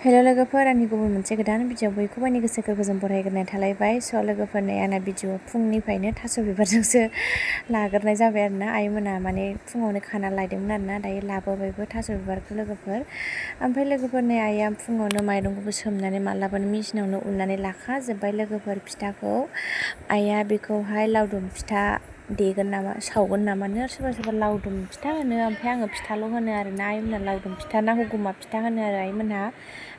Hello लोगोफोर आंनि गुबुन मोनसे गोदान भिडिअ बयखौबो आंनि गोसो गोरबोजों बरायग्रोनाय थालायबाय लोगोफोरनो आंना भिडिअ फुंनिफ्रायनो थास' बिबारजोंसो लाग्रोनाय जाबाय आरोना आइमोना माने फुङावनो खाना लायदोंमोन आरोना दायो लाबोबायबो थास' बिबारखौ लोगोफोर ओमफ्राय लोगोफोरनि आइया फुङावनो माइरंखौबो सोमनानै मालाबानो मेसिनावनो उननानै लाखाजोब्बाय लोगोफोर फिथाखौ आइया बेखौहाय लावदुम फिथा देगोन नामा सावगोन नामानो सोरबा सोरबा लावदुम फिथा होनो ओमफ्राय आङो फिथाल' होनो आरोना आइमोना लावदुम फिथा ना हुगुमा फिथा होनो आरो आइमोनहा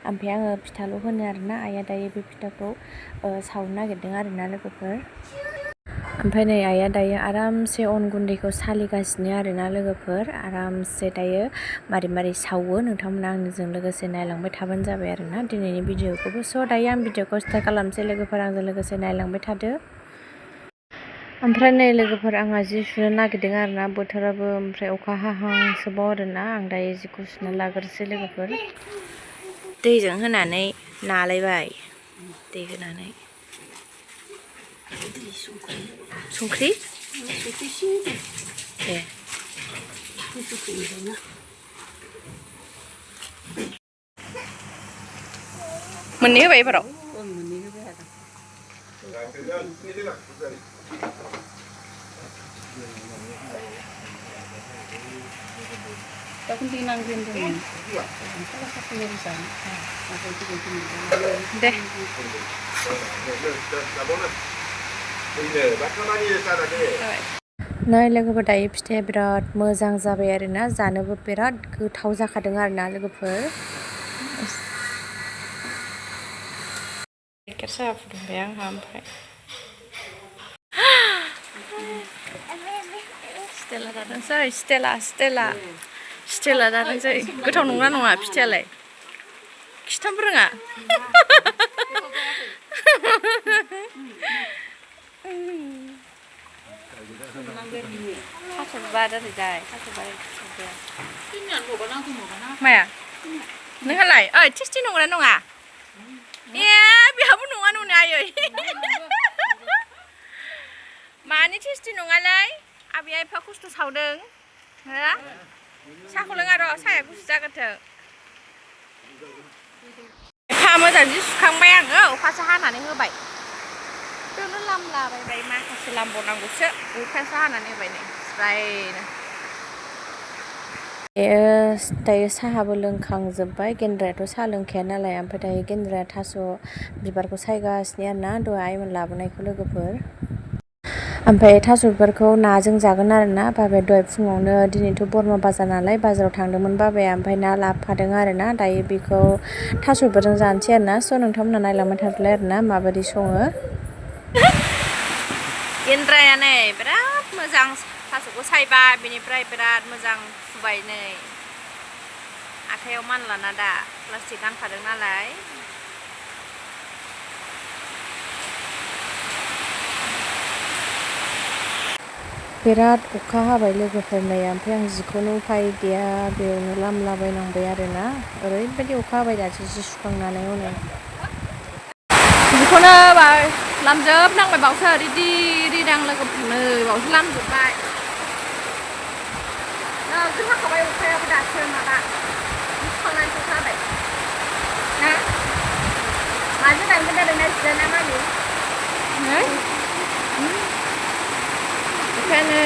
ओमफ्राय आङो फिथाल' होनो आरोना आइया दायो बे फिथाखौ सावनो नागिरदों आरोना लोगोफोर ओमफ्राय नै आइया दायो आरामसे अन गुन्दैखौ सालिगासिनो आरोना लोगोफोर आरामसे दायो मारै सावो नोंथांमोना आंजों लोगोसे नायलांबाय थाबानो जाबाय आरोना दिनैनि भिडिअखौबो दायो आं भिडिअखौ स्टार्ट खालामसै लोगोफोर आंजों लोगोसे नायलांबाय थादो ओमफ्राय नै लोगोफोर आंहा जि सुनो नागिरदों आरोना बोथोराबो ओमफ्राय अखा हाहांसोबाव आरोना आं दायो जिखौ सुना लाग्रोसै लोगोफोर दैजों होनानै नालायबाय दै होनानै संख्रि ए मोननै होबाय एबाराव दे नै लोगोफोर दायो फिथाइया बिराद मोजां जाबाय आरोना जानोबो बिराद गोथाव जाखादों आरोना लोगोफोर गाइखेर साहा फुदुंबाय आंहा ओमफ्राय स्टेला दादोंसै स्टेला दादोंसै गोथाव नंगौना नङा फिथाइयालाय खिथानोबो रोङा थास' बिबार ओरैजाय थास' बिबार माया नोंहालाय ओइ टेस्टि नंगौना नङा ए बेहाबो नङा नङा आयै मानि टेस्टि नङालै आबैया एफा खस्थ' सावदों हो साहाखौ लोङा र' साहाया गुसु जागोरथों एफा मोजां जि सुखांबाय आङो अखासो हानानै होबाय बेयावनो लामलाबायबाय माखासे लामबावनांगौसो अखासो हानानै होबाय नै स्रायनो दायो साहाबो लोंखांजोब्बाय गेन्द्रायाथ' साहा लोंखाया नालाय ओमफ्राय दायो गेन्द्राया थास' बिबारखौ सायगासिनो आरोना दहाय आइमोन लाबोनायखौ लोगोफोर ओमफ्राय थास' बिबारखौ नाजों जागोन आरोना बाबाया दहाय फुङावनो दिनैथ' बरमा बाजार नालाय बाजाराव थांदोंमोन बाबाया ओमफ्राय ना लाबोफादों आरोना दायो बेखौ थास' बिबारजों जानोसै आरोना नोंथांमोना नायलांबाय थादोलाय आरोना माबायदि सङो गेन्द्राया नै बिराद मोजां थास'खौ सायबाय बेनिफ्राय बिराद मोजां फुबाय नै आखाइयाव मानलाना दा प्लास्टिक गानखादों नालाय बिराद अखा हाबाय लोगोफोरनो ओमफ्राय आं जिखौनो उफाय गैया बेयावनो लामलाबायनांबाय आरोना ओरैबायदि अखा हाबाय दासो जि सुखांनानै हनै जिखौनो लामजोबनांबाय बावसो रिदि रिदां लोगोफोरनो बावसो लामजोबबाय नोगोर हाखाबाय अखायाबो दासो माबा सुखांनानैसो हाबाय ना माजों दानगोन जादोंना जियाना मामि ओंखायनो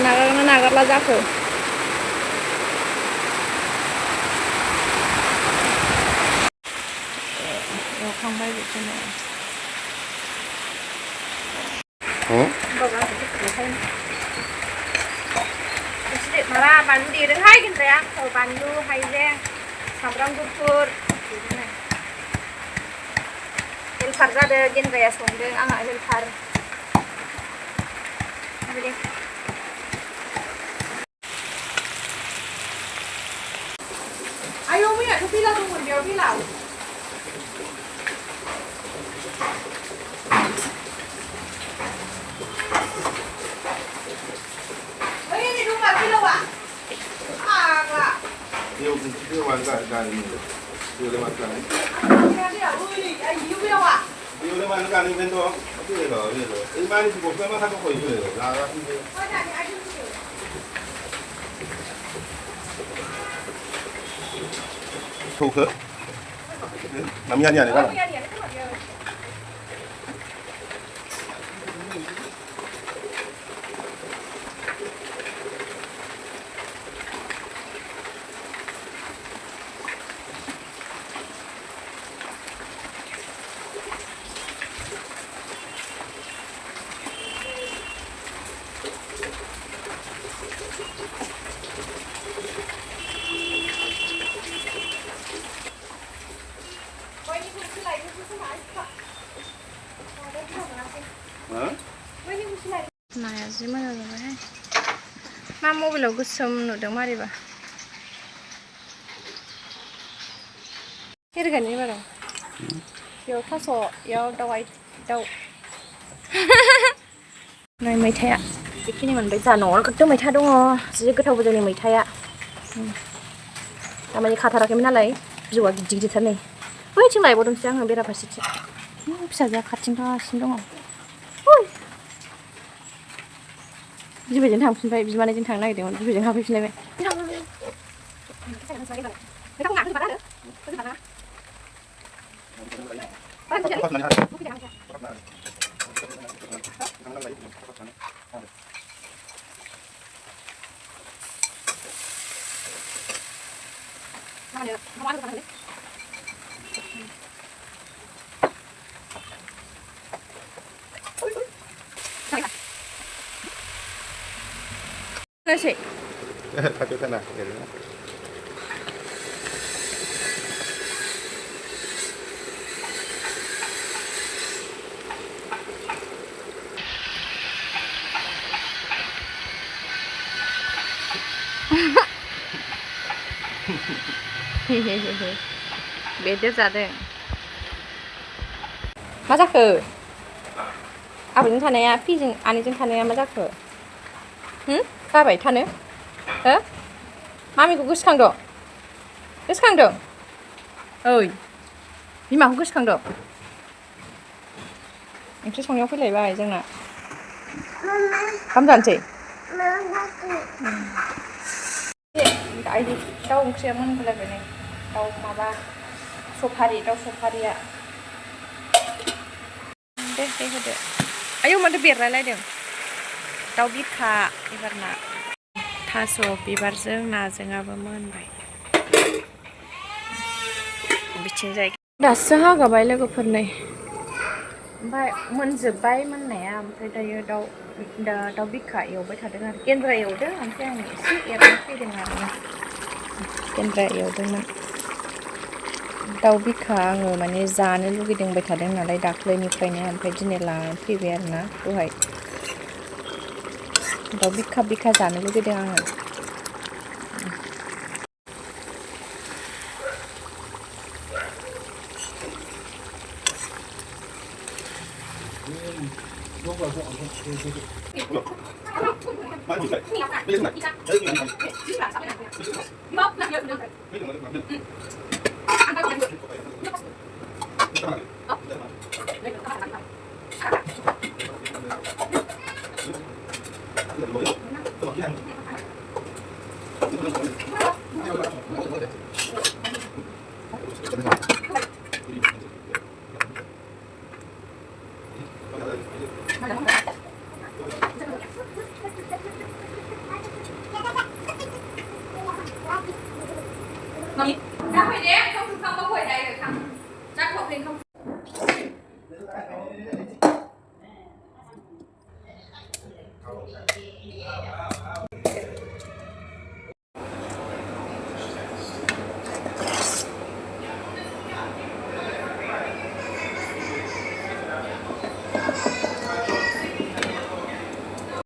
नागारना नागारला जाखो एवखांबाय बेखौनो माबा बानलु देदोंहाय गेन्द्राया बानलु हाइजें सामब्राम गुफुर हेल्पार जादों गेन्द्राया संदों आंहा हेल्पार आयौ मैयाथ' बेलाव दंमोन बेयाव बेलाव ओइ दंबा बेलावा आग्ला बेयाव बेयावलाय माथो गानो बेयावलाय मानो गानो ओंखायनोथ' ओइ मानिसि गस्ला मा खालामखो लागासिनो सौखो 남이 아니야. नाया जि मोजां जाबायहाय मा मबाइलाव गोसोम नुदों मारैबा एरगानि बाराव बेयाव थास' बेयाव दाउ नै मैथाया बेखिनि मोनबाय जा न'आव गोथाव मैथा दङ जि गोथावबो जोंनि मैथाया थारमाने खाथाराखैमोन नालाय बिजौआ गिदिर गिदिरथार नै बैथिं लायबावदोंसो आङो बेराफारसेथिं फिसाजोआ खाथिंगासिनो दङ बिबैजों थांफिनबाय बिमानैजों थांनो नागिरदोंमोन बिबैजों हाबफैफिनलायबाय nasi Satu sana. बेदर जादों मा जाखो आबैजों थानाया फिजों आनैजों थानाया मा जाखो जाबाय थानो हो मामिखौ गोसोखांदों ओइ बिमाखौ गोसोखांदों ओंख्रि संनायाव फैलायबाय जोंना ओंखाम जानोसै दाउ ओंख्रिया मोनगुलायबाय नै दाउ माबा दाउ सफारिया दे होदो आयौ माथो बेरलायलायदों दाउ बिखा एबारना थास' बिबारजों नाजोंआबो मोनबाय बिथिंजाय दासो हागाबाय लोगोफोर नै ओमफ्राय मोनजोब्बाय मोननाया ओमफ्राय दायो दाउ बिखा एवबाय थादों आरो गेन्द्रा एवदों ओमफ्राय आं एसे एरना फैदों आरोना गेन्द्रा एवदोंमोन दाउ बिखा आङो माने जानो लुगैदोंबाय थादों नालाय दाख्लैनिफ्रायनो ओमफ्राय दिनै लानानै फैबाय आरोना दहाय दाउ बिखा जानो लुगैदों आङो